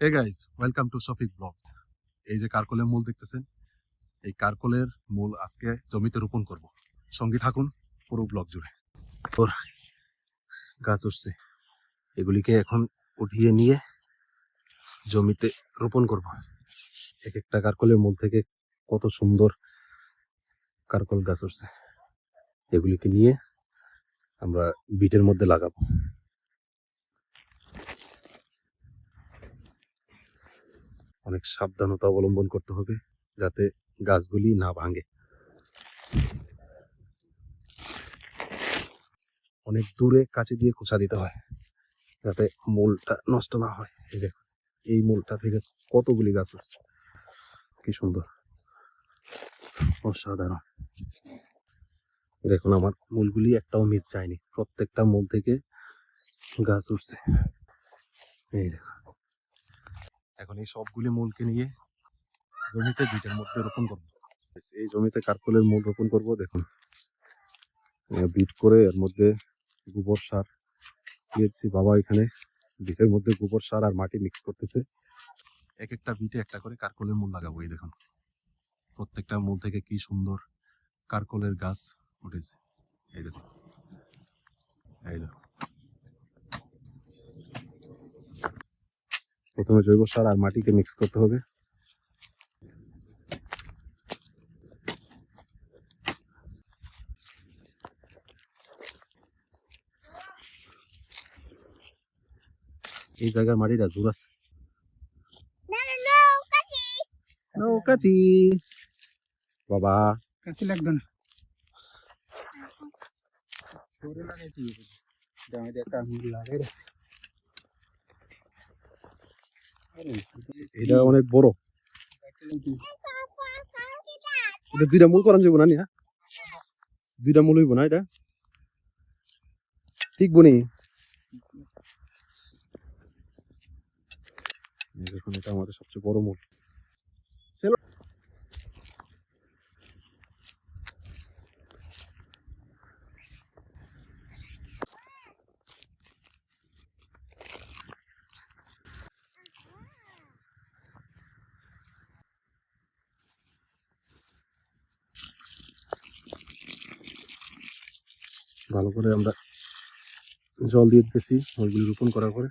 Hey guys, welcome to Shafiq blogs. এই যে কারকলের মূল দেখতেছেন, এই কারকলের মূল আজকে জমিতে রোপণ করব। সঙ্গে থাকুন পুরো ব্লগ জুড়ে। ওর গাছ উঠছে, এগুলিকে এখন উঠিয়ে নিয়ে জমিতে রোপণ করব। এক একটা কারকলের মূল থেকে কত সুন্দর কারকল গাছ উঠছে, এগুলিকে নিয়ে আমরা বিটের মধ্যে লাগাবো। অনেক সাবধানতা অবলম্বন করতে হবে যাতে গাছগুলি না ভাঙে। অনেক দূরে কাছে দিয়ে খোঁচা দিতে হয় যাতে মূলটা নষ্ট না হয়। এই দেখো, এই মূলটা থেকে কতগুলি গাছ উঠছে, কি সুন্দর, অসাধারণ। দেখুন আমার মূলগুলি একটাও মিস যায়নি, প্রত্যেকটা মূল থেকে গাছ উঠছে। এই দেখো, এখন এই সবগুলি মূলকে নিয়ে জমিতে বিটের মধ্যে রোপণ করবো। এই জমিতে কারকলের মূল রোপণ করব। দেখুন বিট করে এর মধ্যে গোবর সার দিয়েছি। বাবা এখানে বিটের মধ্যে গোবর সার আর মাটি মিক্স করতেছে। এক একটা বিটে একটা করে কারকলের মূল লাগাবো। এই দেখুন প্রত্যেকটা মূল থেকে কি সুন্দর কারকলের গাছ উঠেছে। এই দেখুন, এই দেখুন। প্রথমে জৈব সার আর মাটিকে মিক্স করতে হবে। এই জায়গার মাটিটা জোর আছে। কাছি বাবা, কাছে লাগবে না। সরে লাগাইছি জমিতে একটা মূল লাগাই রে। এটা অনেক বড়, এটা দুইটা মূল করান যাবো না নিয়া, দুইটা মূল হইব না, এটা ঠিক বনি। দেখুন এটা আমাদের সবচেয়ে বড় মূল। ভালো করে আমরা জল দিয়ে দিতেছি ওইগুলি রোপণ করার পরে।